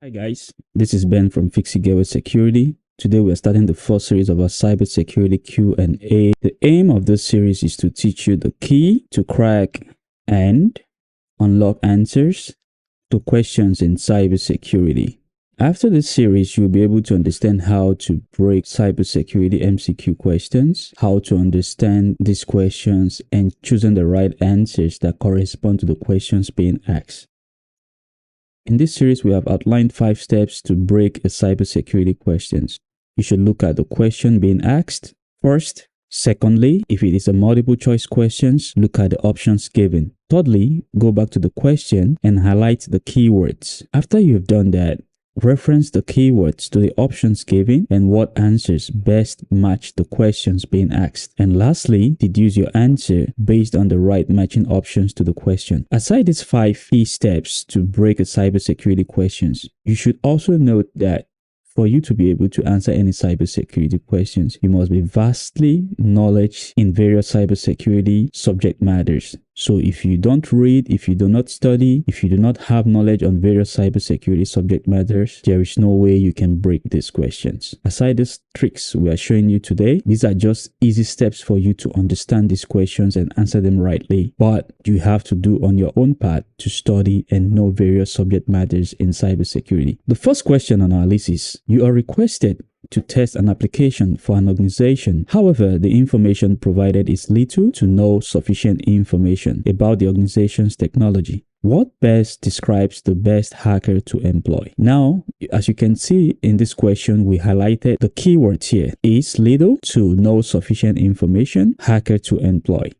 Hi guys, this is Ben from Q A Security. Today we are starting the first series of our Cybersecurity Q&A. The aim of this series is to teach you the key to crack and unlock answers to questions in cybersecurity. After this series, you'll be able to understand how to break cybersecurity MCQ questions, how to understand these questions, and choosing the right answers that correspond to the questions being asked. In this series, we have outlined 5 steps to break a cybersecurity questions. You should look at the question being asked first. Secondly, if it is a multiple choice questions, look at the options given. Thirdly, go back to the question and highlight the keywords. After you've done that, reference the keywords to the options given and what answers best match the questions being asked. And lastly, deduce your answer based on the right matching options to the question. Aside these 5 key steps to break a cybersecurity questions, you should also note that for you to be able to answer any cybersecurity questions, you must be vastly knowledgeable in various cybersecurity subject matters. So if you don't read, if you do not study, if you do not have knowledge on various cybersecurity subject matters, there is no way you can break these questions. Aside these tricks we are showing you today, these are just easy steps for you to understand these questions and answer them rightly. But you have to do on your own part to study and know various subject matters in cybersecurity. The first question on our list is, you are requested to test an application for an organization. However, the information provided is little to no sufficient information about the organization's technology. What best describes the best hacker to employ? Now, as you can see in this question, we highlighted the keywords here. Is little to no sufficient information, hacker to employ.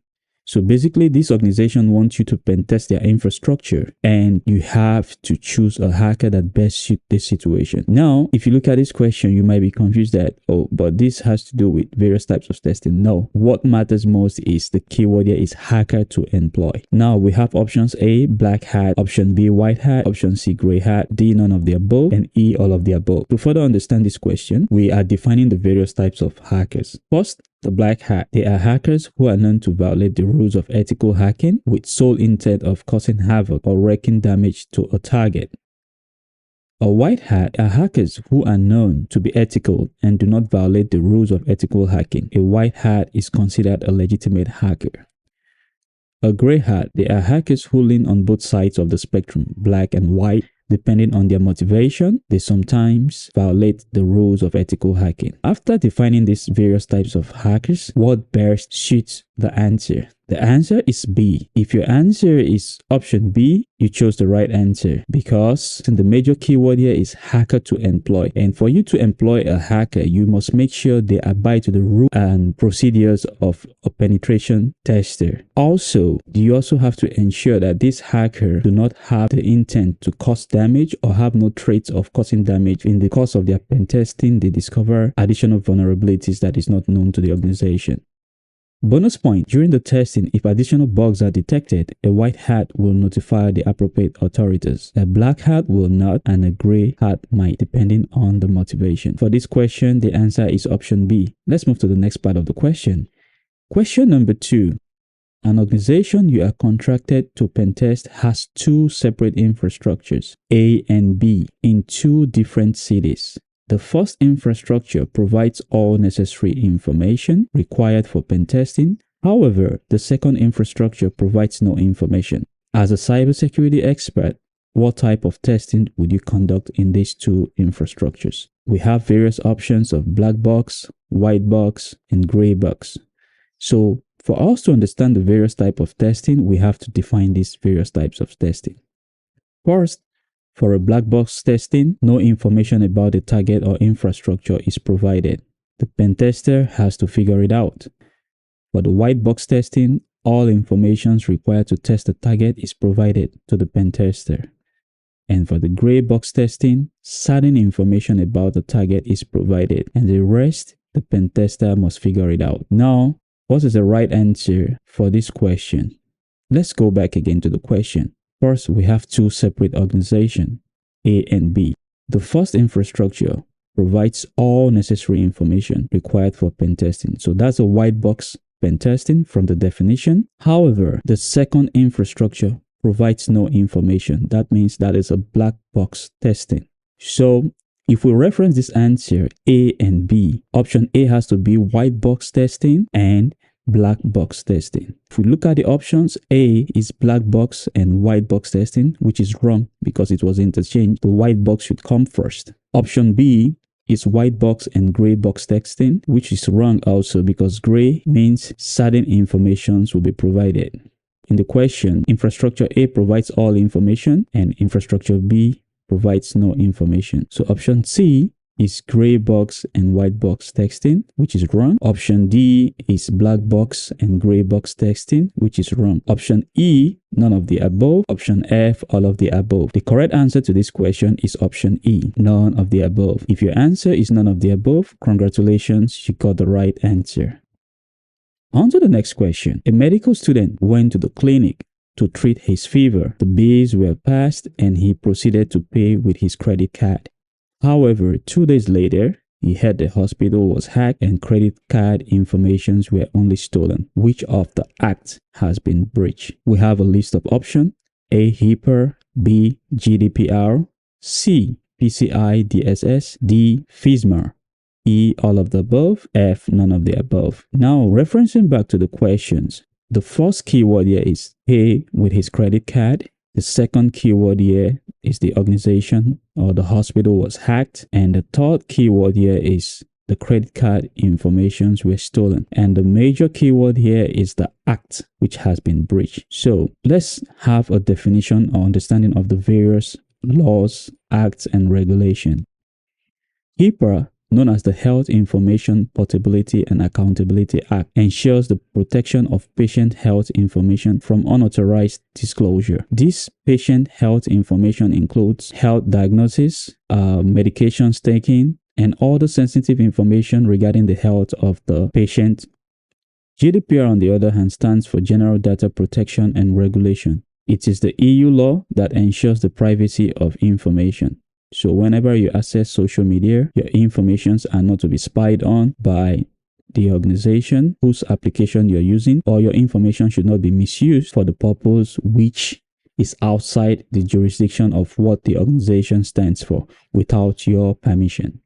So basically, this organization wants you to pen test their infrastructure, and you have to choose a hacker that best suits this situation. Now, if you look at this question, you might be confused that, oh, but this has to do with various types of testing. No, what matters most is the keyword here is hacker to employ. Now, we have options A, black hat, option B, white hat, option C, gray hat, D, none of the above, and E, all of the above. To further understand this question, we are defining the various types of hackers. First, the black hat. They are hackers who are known to violate the rules of ethical hacking with sole intent of causing havoc or wreaking damage to a target. A white hat are hackers who are known to be ethical and do not violate the rules of ethical hacking. A white hat is considered a legitimate hacker. A gray hat, they are hackers who lean on both sides of the spectrum, black and white. Depending on their motivation, they sometimes violate the rules of ethical hacking. After defining these various types of hackers, what best suits the answer? The answer is B. If your answer is option B, you chose the right answer, because the major keyword here is hacker to employ. And for you to employ a hacker, you must make sure they abide to the rules and procedures of a penetration tester. Also, you also have to ensure that this hacker do not have the intent to cause damage or have no traits of causing damage. In the course of their pen testing, they discover additional vulnerabilities that is not known to the organization. Bonus point, during the testing, if additional bugs are detected, a white hat will notify the appropriate authorities. A black hat will not, and a gray hat might, depending on the motivation. For this question, the answer is option B. Let's move to the next part of the question. Question number 2. An organization you are contracted to pen test has 2 separate infrastructures, A and B, in 2 different cities. The first infrastructure provides all necessary information required for pen testing. However, the second infrastructure provides no information. As a cybersecurity expert, what type of testing would you conduct in these 2 infrastructures? We have various options of black box, white box, and gray box. So, for us to understand the various types of testing, we have to define these various types of testing. First, for a black box testing, no information about the target or infrastructure is provided. The pen tester has to figure it out. For the white box testing, all information required to test the target is provided to the pen tester. And for the gray box testing, certain information about the target is provided, and the rest, the pen tester must figure it out. Now, what is the right answer for this question? Let's go back again to the question. First, we have 2 separate organizations, A and B. The first infrastructure provides all necessary information required for pen testing. So that's a white box pen testing from the definition. However, the second infrastructure provides no information. That means that is a black box testing. So if we reference this answer A and B, option A has to be white box testing and black box testing. If we look at the options, A is black box and white box testing, which is wrong because it was interchanged. The white box should come first. Option B is white box and gray box testing, which is wrong also because gray means certain informations will be provided. In the question, infrastructure A provides all information and infrastructure B provides no information. So option C is gray box and white box texting, which is wrong. Option D is black box and gray box texting, which is wrong. Option E, none of the above. Option F, all of the above. The correct answer to this question is option E, none of the above. If your answer is none of the above, congratulations, you got the right answer. On to the next question. A medical student went to the clinic to treat his fever. The bills were passed and he proceeded to pay with his credit card. However, 2 days later, he heard the hospital was hacked and credit card information were only stolen. Which of the acts has been breached? We have a list of options. A. HIPAA, B. GDPR, C. PCI DSS, D. FISMA, E. All of the above, F. None of the above. Now, referencing back to the questions, the first keyword here is pay with his credit card. The second keyword here is the organization or the hospital was hacked. And the third keyword here is the credit card informations were stolen. And the major keyword here is the act which has been breached. So let's have a definition or understanding of the various laws, acts, and regulation. HIPAA, known as the Health Information Portability and Accountability Act, ensures the protection of patient health information from unauthorized disclosure. This patient health information includes health diagnosis, medications taken, and other sensitive information regarding the health of the patient. GDPR, on the other hand, stands for General Data Protection and Regulation. It is the EU law that ensures the privacy of information. So whenever you access social media, your informations are not to be spied on by the organization whose application you're using, or your information should not be misused for the purpose which is outside the jurisdiction of what the organization stands for without your permission.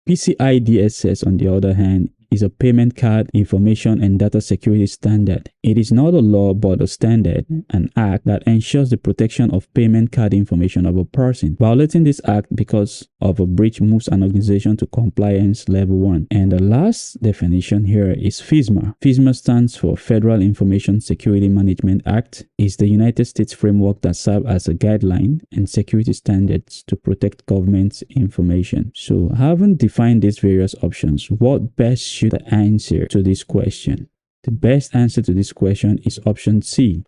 PCI DSS, on the other hand, is a payment card information and data security standard. It is not a law but a standard, an act that ensures the protection of payment card information of a person. Violating this act because of a breach moves an organization to compliance level 1. And the last definition here is FISMA. FISMA stands for Federal Information Security Management Act. It's the United States framework that serves as a guideline and security standards to protect government's information. So having defined these various options, what best should the answer to this question? The best answer to this question is option C,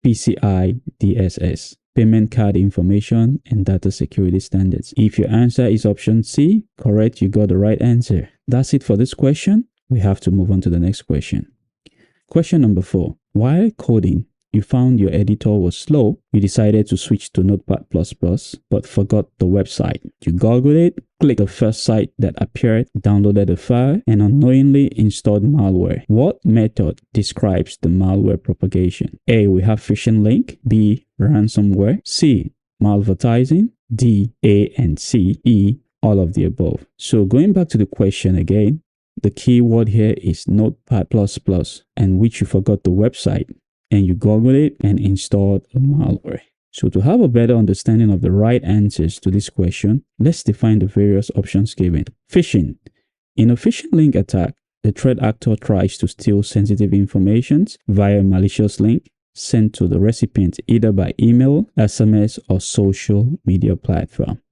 PCI DSS, Payment Card Information and Data Security Standards. If your answer is option C, correct, you got the right answer. That's it for this question. We have to move on to the next question. Question number 4. While coding, you found your editor was slow. You decided to switch to Notepad++, but forgot the website. You Googled it, clicked the first site that appeared, downloaded the file, and unknowingly installed malware. What method describes the malware propagation? A. We have phishing link. B. Ransomware. C. Malvertising. D. A and C. E. All of the above. So going back to the question again, the key word here is Notepad++, and which you forgot the website, and you Google it and installed a malware. So to have a better understanding of the right answers to this question, let's define the various options given. Phishing. In a phishing link attack, the threat actor tries to steal sensitive information via a malicious link sent to the recipient either by email, SMS, or social media platform.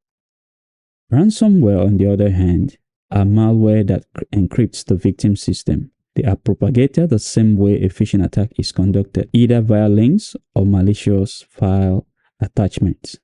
Ransomware, on the other hand, are malware that encrypts the victim system. They are propagated the same way a phishing attack is conducted, either via links or malicious file attachments.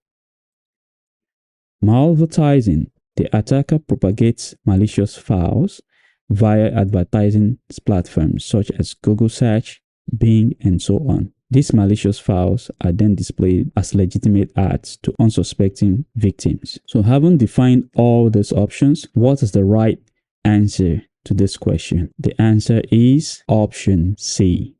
Malvertising. The attacker propagates malicious files via advertising platforms such as Google Search, Bing, and so on. These malicious files are then displayed as legitimate ads to unsuspecting victims. So having defined all these options, what is the right answer to this question? The answer is option C.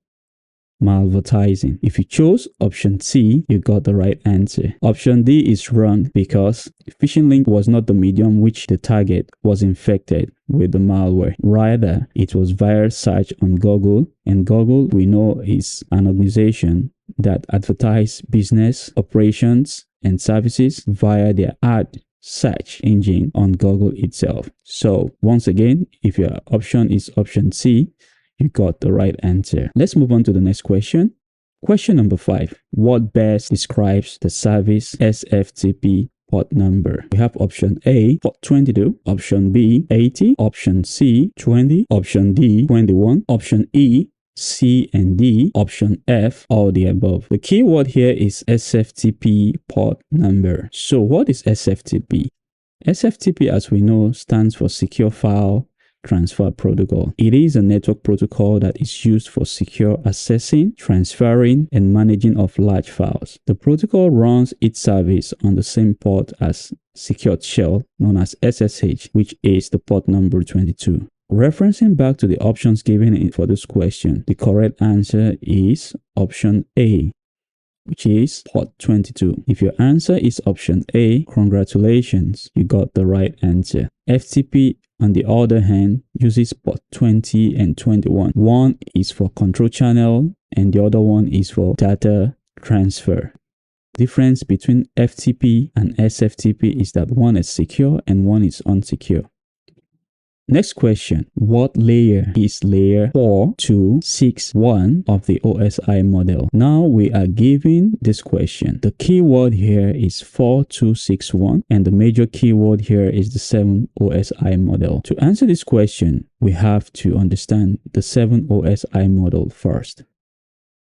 malvertising. If you chose option C, you got the right answer. Option D is wrong because phishing link was not the medium which the target was infected with the malware. Rather, it was via search on Google, and Google, we know, is an organization that advertise business operations and services via their ad search engine on Google itself. So once again, if your option is option C, you got the right answer. Let's move on to the next question. Question number 5. What best describes the service SFTP port number? We have option A, port 22, option B, 80, option C, 20, option D, 21, option E, C and D, option F, all the above. The keyword here is SFTP port number. So what is SFTP? SFTP, as we know, stands for Secure File Transfer Protocol. It is a network protocol that is used for secure accessing, transferring, and managing of large files. The protocol runs its service on the same port as secured shell known as SSH, which is the port number 22. Referencing back to the options given for this question, the correct answer is option A, which is port 22. If your answer is option A, congratulations, you got the right answer. FTP, on the other hand, uses port 20 and 21. One is for control channel and the other one is for data transfer. Difference between FTP and SFTP is that one is secure and one is unsecure. Next question. What layer is layer 4261 of the OSI model? Now we are given this question. The keyword here is 4261 and the major keyword here is the 7 OSI model. To answer this question, we have to understand the 7 OSI model first.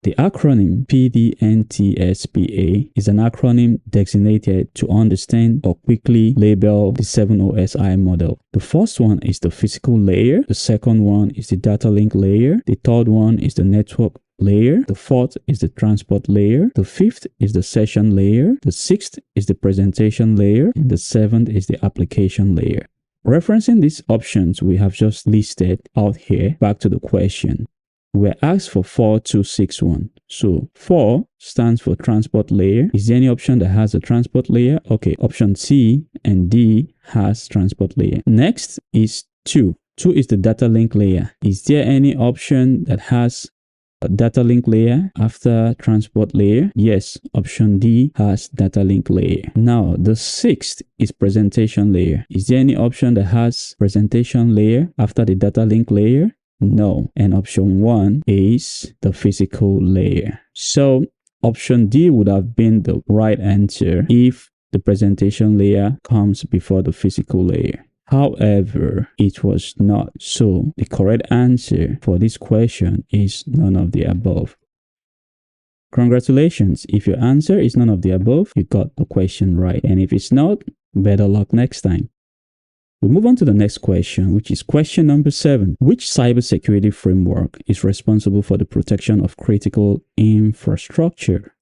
The acronym PDNTSPA is an acronym designated to understand or quickly label the 7 OSI model. The first one is the physical layer, the second one is the data link layer, the third one is the network layer, the fourth is the transport layer, the fifth is the session layer, the sixth is the presentation layer, and the seventh is the application layer. Referencing these options we have just listed out here, back to the question. We're asked for 4261. So 4 stands for transport layer. Is there any option that has a transport layer? Okay, option C and D has transport layer. Next is 2. 2 is the data link layer. Is there any option that has a data link layer after transport layer? Yes, option D has data link layer. Now the 6th is presentation layer. Is there any option that has presentation layer after the data link layer? No, and option 1 is the physical layer. So option D would have been the right answer if the presentation layer comes before the physical layer. However, it was not. So the correct answer for this question is none of the above. Congratulations. If your answer is none of the above, you got the question right. And if it's not, better luck next time. We move on to the next question, which is question number 7. Which cybersecurity framework is responsible for the protection of critical infrastructure?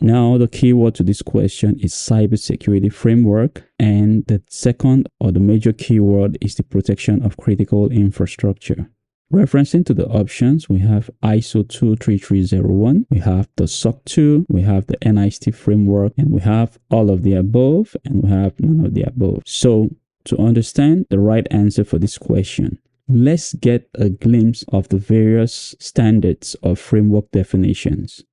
Now, the keyword to this question is cybersecurity framework, and the second or the major keyword is the protection of critical infrastructure. Referencing to the options, we have ISO 23301, we have the SOC 2, we have the NIST framework, and we have all of the above, and we have none of the above. So, to understand the right answer for this question, let's get a glimpse of the various standards or framework definitions.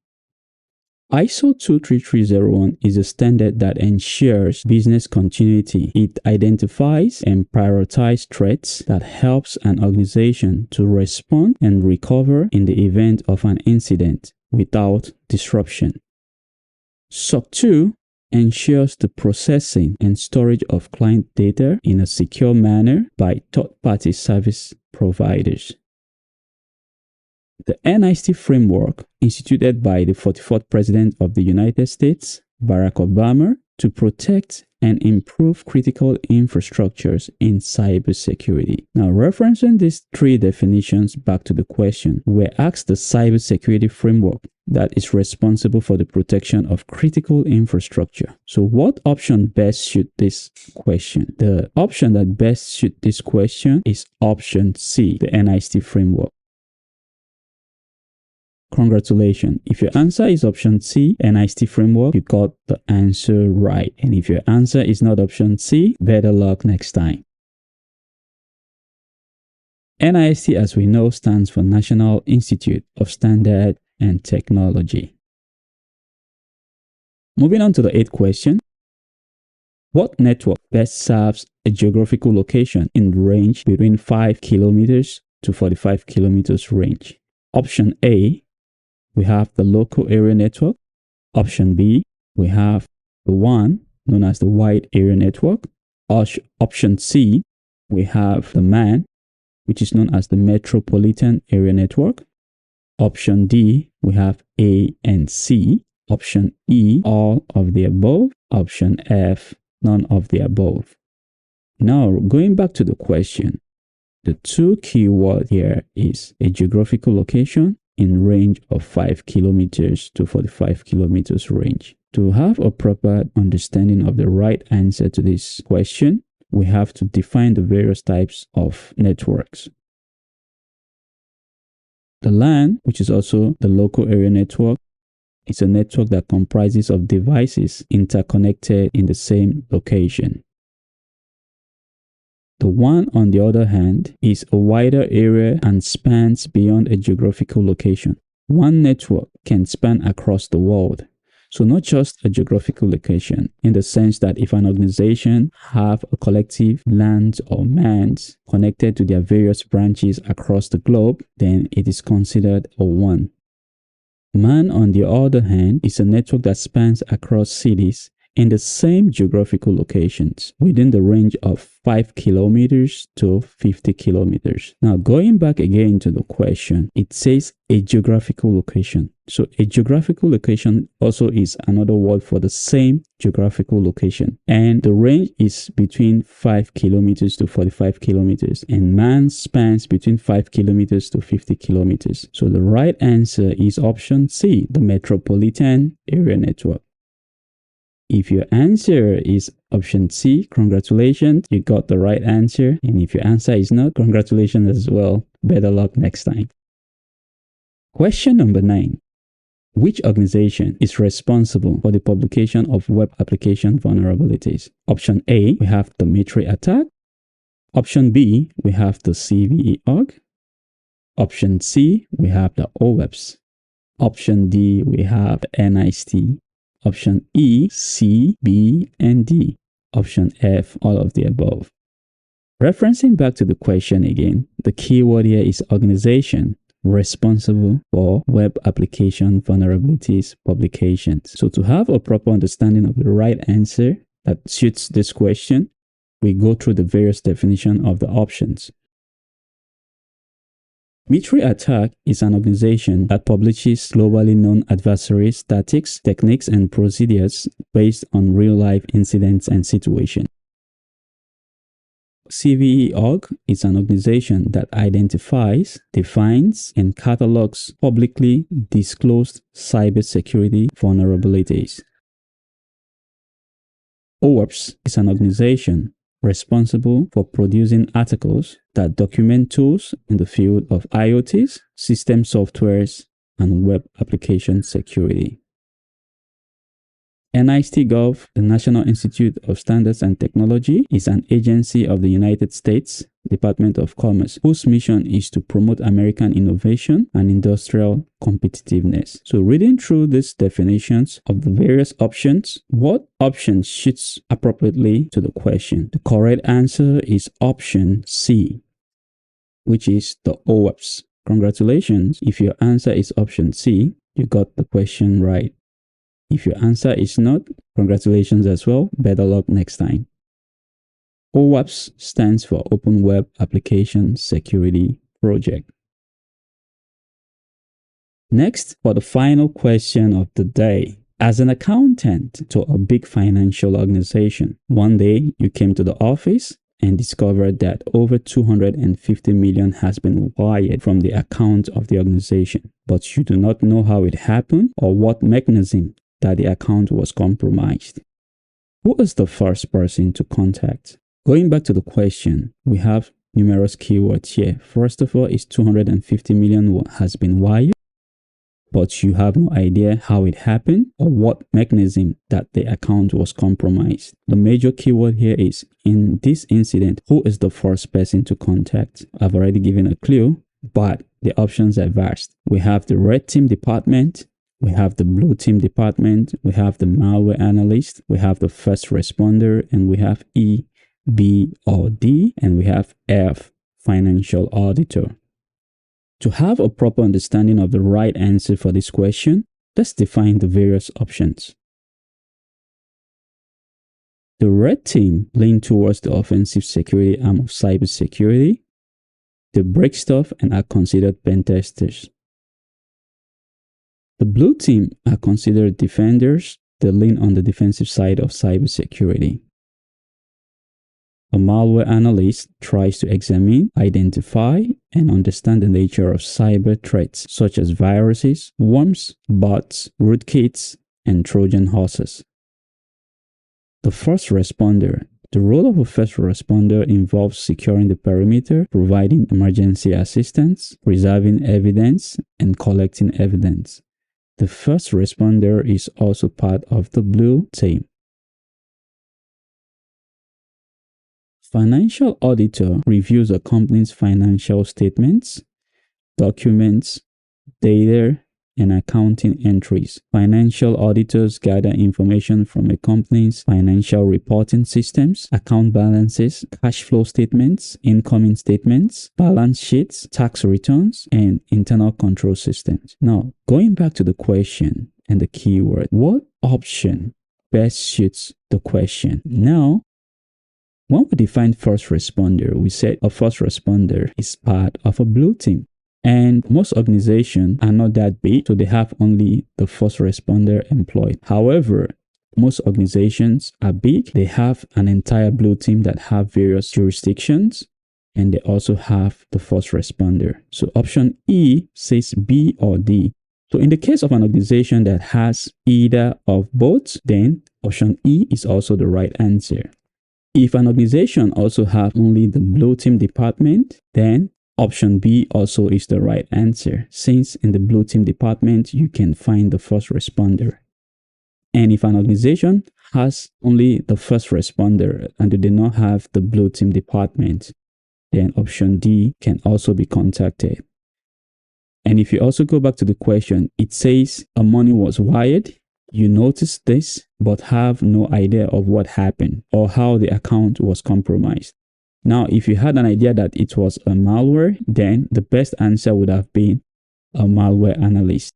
ISO 23301 is a standard that ensures business continuity. It identifies and prioritizes threats that helps an organization to respond and recover in the event of an incident without disruption. SOC 2 ensures the processing and storage of client data in a secure manner by third-party service providers. The NIST framework, instituted by the 44th President of the United States, Barack Obama, to protect and improve critical infrastructures in cybersecurity. Now, referencing these 3 definitions back to the question, we're asked the cybersecurity framework that is responsible for the protection of critical infrastructure. So what option best suit this question? The option that best suit this question is option C, the NIST framework. Congratulations. If your answer is option C, NIST framework, you got the answer right. And if your answer is not option C, better luck next time. NIST, as we know, stands for National Institute of Standard and Technology. Moving on to the 8th question. What network best serves a geographical location in range between 5 kilometers to 45 kilometers range? Option A, we have the local area network. Option B, we have the one known as the wide area network. Option C, we have the MAN, which is known as the Metropolitan Area Network. Option D, we have A and C. Option E, all of the above. Option F, none of the above. Now, going back to the question, the two keywords here is a geographical location in range of 5 kilometers to 45 kilometers range. To have a proper understanding of the right answer to this question, we have to define the various types of networks. The LAN, which is also the local area network, is a network that comprises of devices interconnected in the same location. The WAN, on the other hand, is a wider area and spans beyond a geographical location. One network can span across the world. So not just a geographical location, in the sense that if an organization have a collective LANs or MANs connected to their various branches across the globe, then it is considered a WAN. MAN, on the other hand, is a network that spans across cities in the same geographical locations within the range of 5 kilometers to 50 kilometers. Now, going back again to the question, it says a geographical location. So a geographical location also is another word for the same geographical location. And the range is between 5 kilometers to 45 kilometers. And MAN spans between 5 kilometers to 50 kilometers. So the right answer is option C, the Metropolitan Area Network. If your answer is option C, congratulations, you got the right answer. And if your answer is not, congratulations as well. Better luck next time. Question number 9. Which organization is responsible for the publication of web application vulnerabilities? Option A, we have the Linktree attack. Option B, we have the CVE org. Option C, we have the OWASP. Option D, we have the NIST. Option E, C, B, and D. Option F, all of the above. Referencing back to the question again, the keyword here is organization responsible for web application vulnerabilities publications. So to have a proper understanding of the right answer that suits this question, we go through the various definitions of the options. Linktree attack is an organization that publishes globally known adversary tactics, techniques, and procedures based on real-life incidents and situations. CVE org is an organization that identifies, defines, and catalogs publicly disclosed cybersecurity vulnerabilities. OWASP is an organization responsible for producing articles that document tools in the field of IoTs, system softwares, and web application security. NIST-Gov, the National Institute of Standards and Technology, is an agency of the United States Department of Commerce, whose mission is to promote American innovation and industrial competitiveness. So reading through these definitions of the various options, what option fits appropriately to the question? The correct answer is option C, which is the OWASP. Congratulations, if your answer is option C, you got the question right. If your answer is not, congratulations as well. Better luck next time. OWASP stands for Open Web Application Security Project. Next, for the final question of the day. As an accountant to a big financial organization, one day you came to the office and discovered that over 250 million has been wired from the account of the organization, but you do not know how it happened or what mechanism that the account was compromised. Who is the first person to contact? Going back to the question, we have numerous keywords here. First of all, is 250 million has been wired. but you have no idea how it happened or what mechanism that the account was compromised. The major keyword here is, in this incident, who is the first person to contact? I've already given a clue, but the options are vast. We have the red team department, we have the blue team department, we have the malware analyst, we have the first responder, and we have E, B, or D, and we have F, financial auditor. To have a proper understanding of the right answer for this question, let's define the various options. The red team lean towards the offensive security arm of cybersecurity. They break stuff and are considered pen testers. The blue team are considered defenders. They lean on the defensive side of cybersecurity. A malware analyst tries to examine, identify, and understand the nature of cyber threats such as viruses, worms, bots, rootkits, and Trojan horses. The first responder. The role of a first responder involves securing the perimeter, providing emergency assistance, preserving evidence, and collecting evidence. The first responder is also part of the blue team. Financial auditor reviews a company's financial statements, documents, data, and accounting entries. Financial auditors gather information from a company's financial reporting systems, account balances, cash flow statements, incoming statements, balance sheets, tax returns, and internal control systems. Now, going back to the question and the keyword, what option best suits the question? Now, when we defined first responder, we said a first responder is part of a blue team. And most organizations are not that big, so they have only the first responder employed. However, most organizations are big. They have an entire blue team that have various jurisdictions, and they also have the first responder. So option E says B or D. So in the case of an organization that has either of both, then option E is also the right answer. If an organization also have only the blue team department, then option B also is the right answer, since in the blue team department, you can find the first responder. And if an organization has only the first responder and they do not have the blue team department, then option D can also be contacted. And if you also go back to the question, it says a money was wired. You notice this, but have no idea of what happened or how the account was compromised. Now, if you had an idea that it was a malware, then the best answer would have been a malware analyst.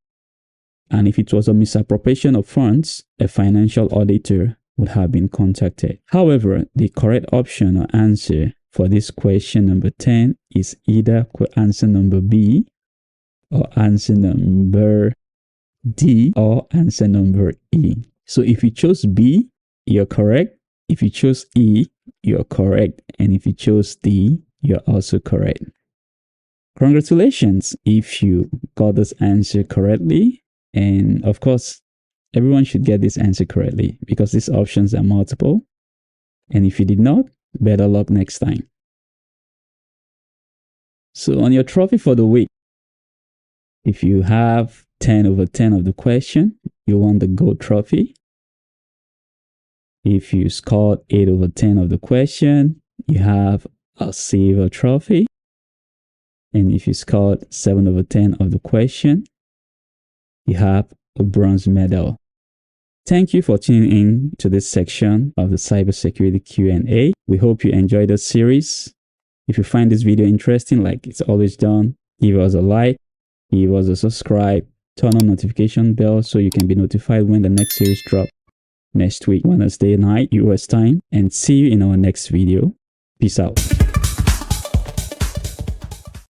And if it was a misappropriation of funds, a financial auditor would have been contacted. However, the correct option or answer for this question number 10 is either answer number B, or answer number D, or answer number E. So if you chose B, you're correct. If you chose E, you're correct. And if you chose D, you're also correct. Congratulations if you got this answer correctly. And of course, everyone should get this answer correctly because these options are multiple. And if you did not, better luck next time. So on your trophy for the week, if you have 10 over 10 of the question, you won the gold trophy. If you scored 8 over 10 of the question, you have a silver trophy. And if you scored 7 over 10 of the question, you have a bronze medal. Thank you for tuning in to this section of the Cybersecurity Q&A. We hope you enjoyed this series. If you find this video interesting, like it's always done, give us a like, give us a subscribe, turn on notification bell so you can be notified when the next series drops next week, Wednesday night, US time, and see you in our next video. Peace out.